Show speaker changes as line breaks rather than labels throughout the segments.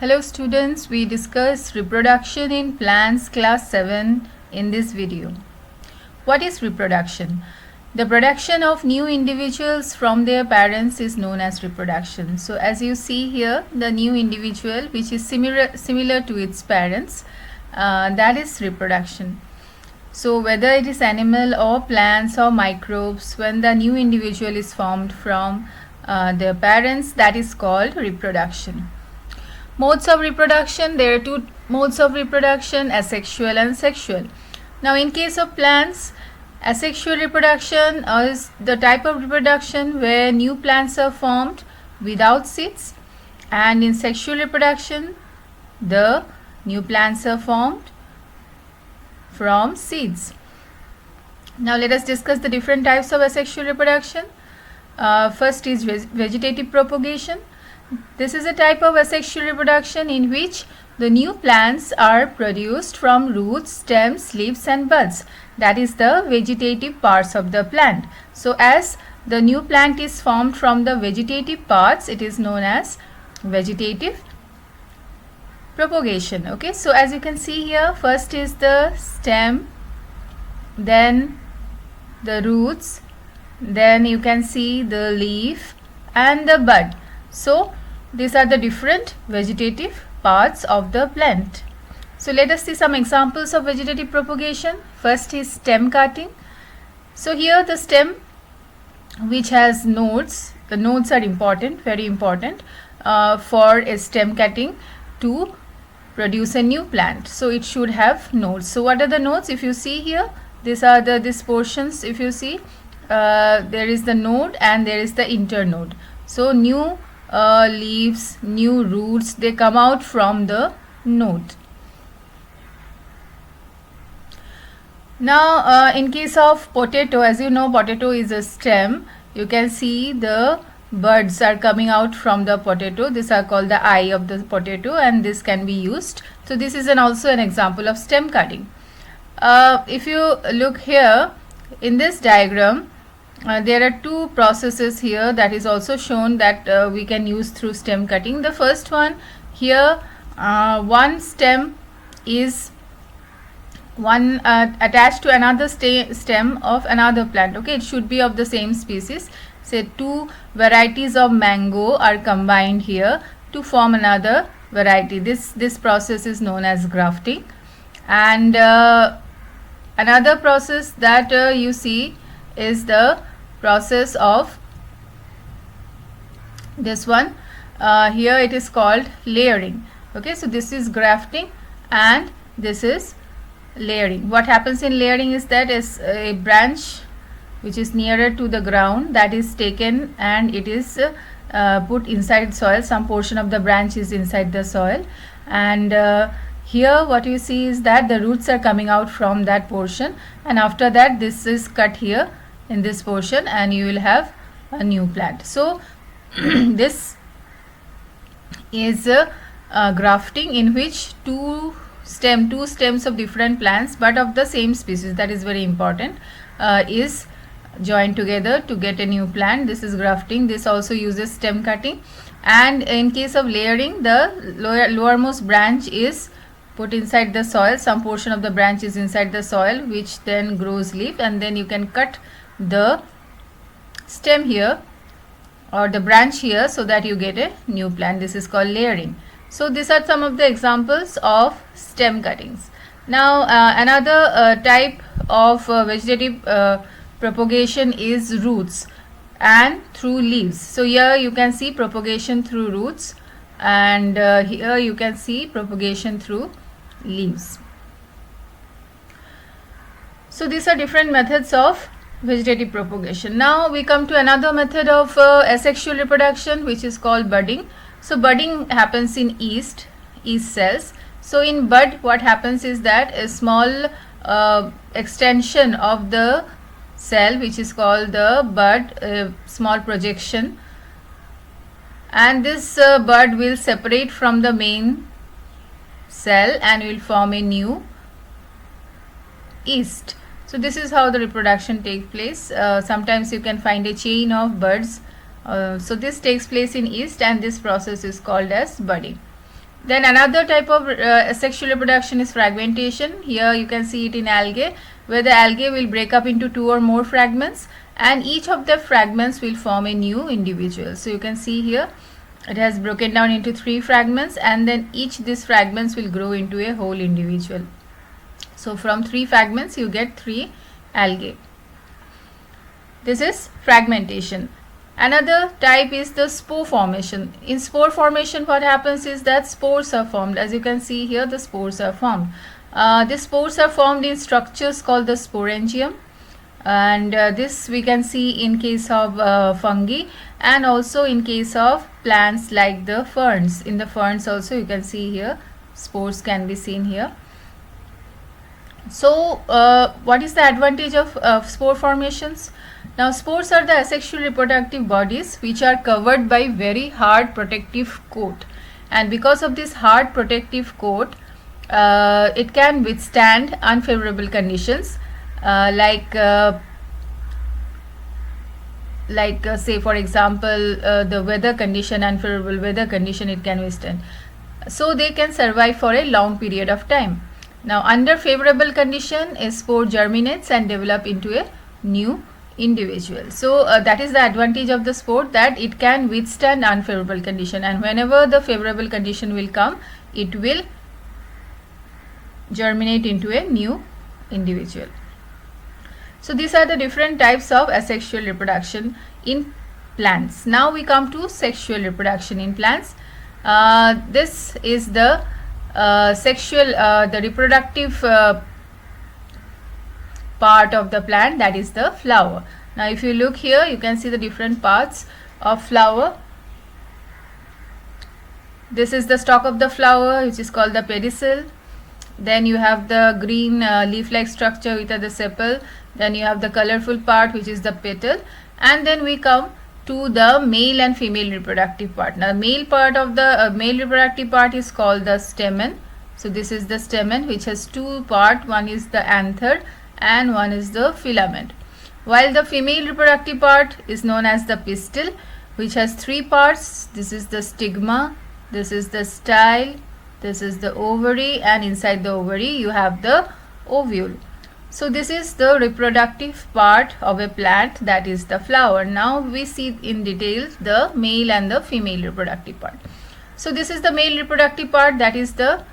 Hello students, we discuss reproduction in plants class 7 in this video. What is reproduction? The production of new individuals from their parents is known as reproduction. So as you see here, the new individual which is similar to its parents, that is reproduction. So whether it is animal or plants or microbes, when the new individual is formed from their parents, that is called reproduction. Modes of reproduction, there are two modes of reproduction, asexual and sexual. Now in case of plants, asexual reproduction is the type of reproduction where new plants are formed without seeds, and in sexual reproduction the new plants are formed from seeds. Now let us discuss the different types of asexual reproduction. First is vegetative propagation. This is a type of asexual reproduction in which the new plants are produced from roots, stems, leaves and buds. That is the vegetative parts of the plant. So as the new plant is formed from the vegetative parts, it is known as vegetative propagation. Okay, so as you can see here, first is the stem, then the roots, then you can see the leaf and the bud. So these are the different vegetative parts of the plant. So let us see some examples of vegetative propagation. First is stem cutting. So here the stem which has nodes, the nodes are important, very important for a stem cutting to produce a new plant. So it should have nodes. So what are the nodes? If you see here, these are these portions. If you see, there is the node and there is the internode. So new leaves, new roots, they come out from the node. Now in case of potato, as you know, potato is a stem. You can see the buds are coming out from the potato. These are called the eye of the potato, and this can be used. So this is also an example of stem cutting. If you look here in this diagram, there are two processes here that is also shown that we can use through stem cutting. The first one here, one stem is attached to another stem of another plant. Okay, it should be of the same species. Say two varieties of mango are combined here to form another variety. This process is known as grafting. And another process that you see is the process of this one. Here it is called layering. Okay, so this is grafting and this is layering. What happens in layering is that is a branch which is nearer to the ground, that is taken and it is put inside soil. Some portion of the branch is inside the soil, and here what you see is that the roots are coming out from that portion, and after that this is cut here in this portion and you will have a new plant. So this is grafting in which two stems of different plants but of the same species, that is very important, is joined together to get a new plant. This is grafting. This also uses stem cutting. And in case of layering, the lowermost branch is put inside the soil. Some portion of the branch is inside the soil, which then grows leaf, and then you can cut the stem here or the branch here so that you get a new plant. This is called layering. So these are some of the examples of stem cuttings. Now another type of vegetative propagation is roots and through leaves. So here you can see propagation through roots, and here you can see propagation through leaves. So these are different methods of vegetative propagation. Now we come to another method of asexual reproduction, which is called budding. So budding happens in yeast cells. So in bud, what happens is that a small extension of the cell, which is called the bud, small projection, and this bud will separate from the main cell and will form a new yeast. So this is how the reproduction takes place. Sometimes you can find a chain of buds. So this takes place in yeast, and this process is called as budding. Then another type of asexual reproduction is fragmentation. Here you can see it in algae, where the algae will break up into 2 or more fragments, and each of the fragments will form a new individual. So you can see here it has broken down into 3 fragments, and then each these fragments will grow into a whole individual. So from 3 fragments you get 3 algae. This is fragmentation. Another type is the spore formation. In spore formation, what happens is that spores are formed. As you can see here, the spores are formed. These spores are formed in structures called the sporangium, and this we can see in case of fungi, and also in case of plants like the ferns. In the ferns also you can see here spores can be seen here. So what is the advantage of spore formations? Now, spores are the asexual reproductive bodies which are covered by very hard protective coat, and because of this hard protective coat, it can withstand unfavorable conditions like say for example the weather condition, unfavorable weather condition it can withstand. So they can survive for a long period of time. Now, under favorable condition, a spore germinates and develop into a new individual. So that is the advantage of the spore, that it can withstand unfavorable condition, and whenever the favorable condition will come, it will germinate into a new individual. So these are the different types of asexual reproduction in plants. Now we come to sexual reproduction in plants. This is the the reproductive part of the plant, that is the flower. Now if you look here, you can see the different parts of flower. This is the stalk of the flower, which is called the pedicel. Then you have the green leaf-like structure with the sepal. Then you have the colorful part, which is the petal. And then we come to the male and female reproductive part. Now, the male part of the male reproductive part is called the stamen. So this is the stamen, which has 2 parts. One is the anther and one is the filament. While the female reproductive part is known as the pistil, which has 3 parts. This is the stigma, this is the style, this is the ovary, and inside the ovary you have the ovule. So this is the reproductive part of a plant, that is the flower. Now we see in detail the male and the female reproductive part. So this is the male reproductive part, that is the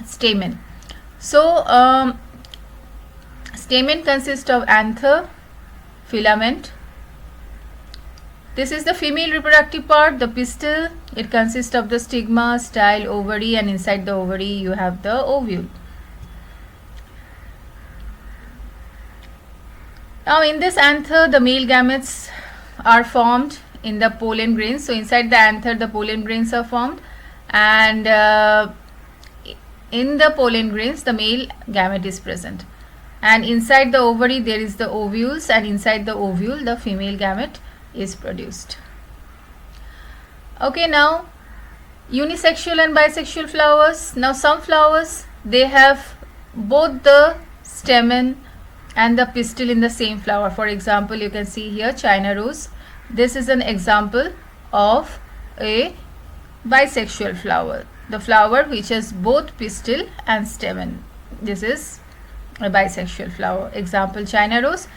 stamen. So stamen consists of anther, filament. This is the female reproductive part, the pistil. It consists of the stigma, style, ovary, and inside the ovary you have the ovule. Now in this anther, the male gametes are formed in the pollen grains. So inside the anther the pollen grains are formed, and in the pollen grains the male gamete is present, and inside the ovary there is the ovules, and inside the ovule the female gamete is produced. Okay, now unisexual and bisexual flowers. Now some flowers, they have both the stamen and the pistil in the same flower. For example, you can see here China rose. This is an example of a bisexual flower, the flower which has both pistil and stamen. This is a bisexual flower, example China rose.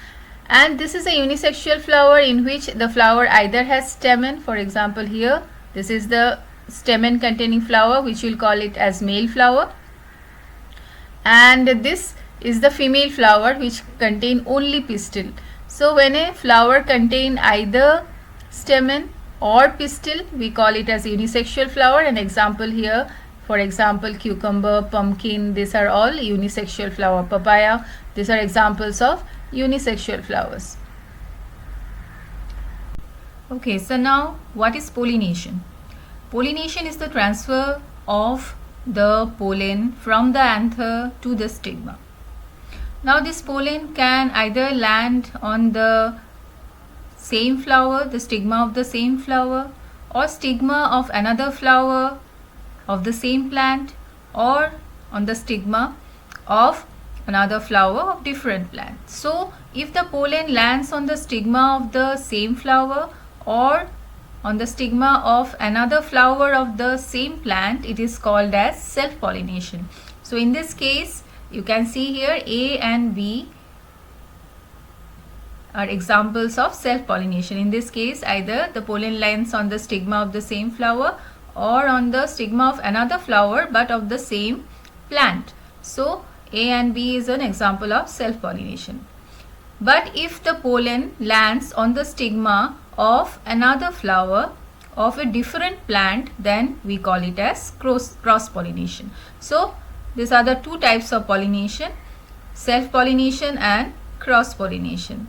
And this is a unisexual flower in which the flower either has stamen. For example, here this is the stamen containing flower, which we'll call it as male flower, and this is the female flower which contain only pistil. So when a flower contain either stamen or pistil, we call it as unisexual flower. An example here, for example, cucumber, pumpkin, these are all unisexual flower. Papaya, these are examples of unisexual flowers. Okay, so now what is pollination? Pollination is the transfer of the pollen from the anther to the stigma. Now this pollen can either land on the same flower, the stigma of the same flower, or stigma of another flower of the same plant, or on the stigma of another flower of different plant. So if the pollen lands on the stigma of the same flower or on the stigma of another flower of the same plant, it is called as self-pollination. So in this case, you can see here A and B are examples of self-pollination. In this case, either the pollen lands on the stigma of the same flower or on the stigma of another flower but of the same plant. So A and B is an example of self-pollination. But if the pollen lands on the stigma of another flower of a different plant, then we call it as cross-pollination. So these are the two types of pollination, self-pollination and cross-pollination.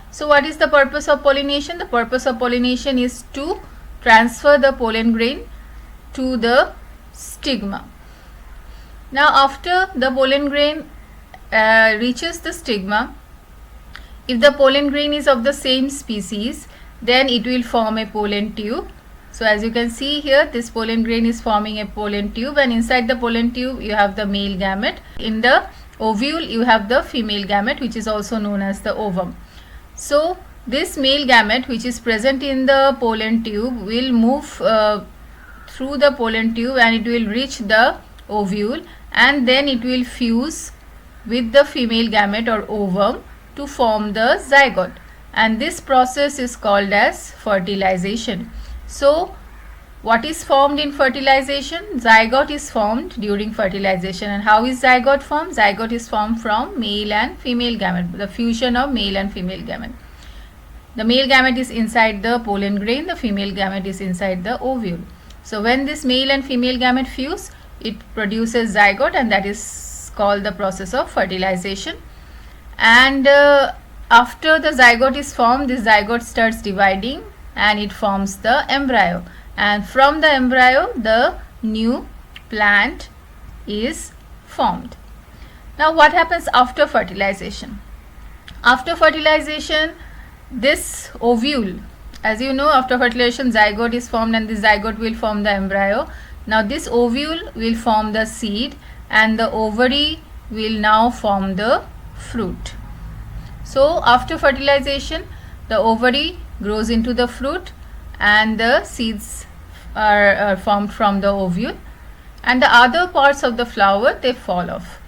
So what is the purpose of pollination? The purpose of pollination is to transfer the pollen grain to the stigma. Now after the pollen grain reaches the stigma, if the pollen grain is of the same species, then it will form a pollen tube. So as you can see here, this pollen grain is forming a pollen tube, and inside the pollen tube you have the male gamete. In the ovule you have the female gamete, which is also known as the ovum. So this male gamete, which is present in the pollen tube, will move through the pollen tube and it will reach the ovule, and then it will fuse with the female gamete or ovum to form the zygote, and this process is called as fertilization. So what is formed in fertilization? Zygote is formed during fertilization. And how is zygote formed? Zygote is formed from male and female gamete, the fusion of male and female gamete. The male gamete is inside the pollen grain, the female gamete is inside the ovule. So when this male and female gamete fuse, it produces zygote, and that is called the process of fertilization. And after the zygote is formed, this zygote starts dividing and it forms the embryo, and from the embryo the new plant is formed. Now what happens after fertilization? After fertilization, this ovule, as you know, after fertilization zygote is formed and the zygote will form the embryo. Now this ovule will form the seed and the ovary will now form the fruit. So after fertilization, the ovary grows into the fruit and the seeds are formed from the ovule, and the other parts of the flower, they fall off.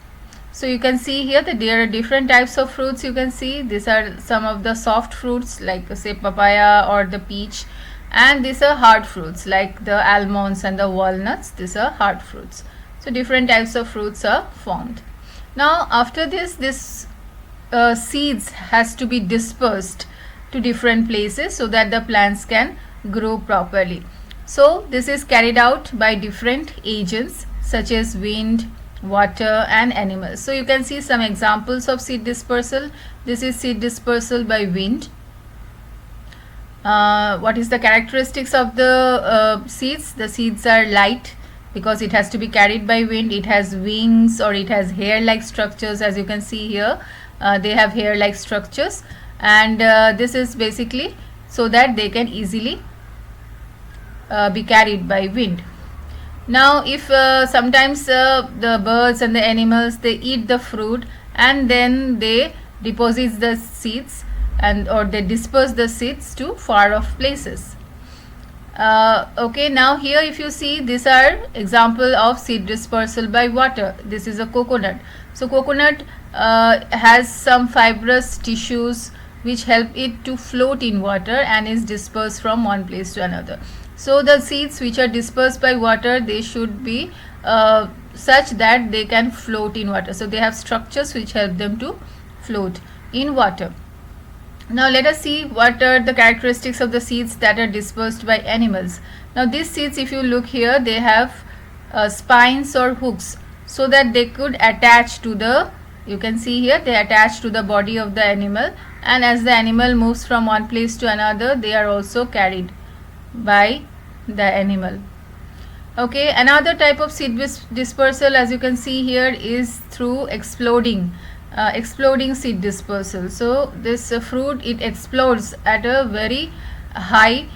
So you can see here that there are different types of fruits. You can see these are some of the soft fruits like say papaya or the peach, and these are hard fruits like the almonds and the walnuts. These are hard fruits. So different types of fruits are formed. Now after this seeds has to be dispersed to different places so that the plants can grow properly. So this is carried out by different agents such as wind, water and animals. So you can see some examples of seed dispersal. This is seed dispersal by wind. What is the characteristics of the seeds? The seeds are light because it has to be carried by wind. It has wings or it has hair-like structures. As you can see here, they have hair-like structures, and this is basically so that they can easily be carried by wind. Now if sometimes the birds and the animals, they eat the fruit and then they deposit the seeds or they disperse the seeds to far off places. Okay, now here if you see, these are example of seed dispersal by water. This is a coconut. So coconut has some fibrous tissues which help it to float in water and is dispersed from one place to another. So the seeds which are dispersed by water, they should be such that they can float in water. So they have structures which help them to float in water. Now let us see what are the characteristics of the seeds that are dispersed by animals. Now these seeds, if you look here, they have spines or hooks so that they could attach to the, you can see here, they attach to the body of the animal, and as the animal moves from one place to another, they are also carried by the animal. Okay, another type of seed dispersal, as you can see here, is through exploding seed dispersal. So this fruit, it explodes at a very high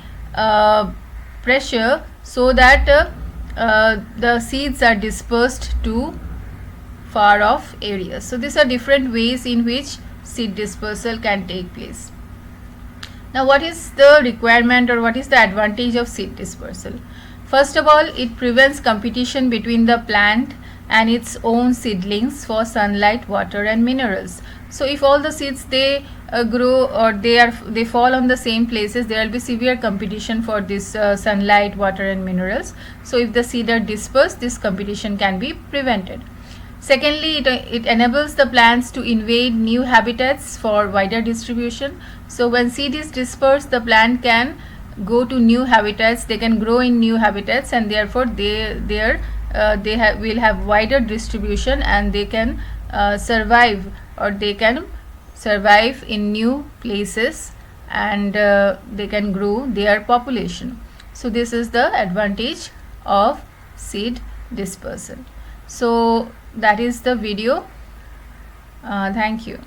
pressure so that the seeds are dispersed to far off areas. So these are different ways in which seed dispersal can take place. Now, what is the requirement or what is the advantage of seed dispersal? First of all, it prevents competition between the plant and its own seedlings for sunlight, water and minerals. So if all the seeds they grow or they fall on the same places, there will be severe competition for this sunlight, water and minerals. So if the seed are dispersed, this competition can be prevented. Secondly, it enables the plants to invade new habitats for wider distribution. So when seed is dispersed, the plant can go to new habitats, they can grow in new habitats, and therefore will have wider distribution, and they can survive, or they can survive in new places, and they can grow their population. So this is the advantage of seed dispersal. So that is the video. Thank you.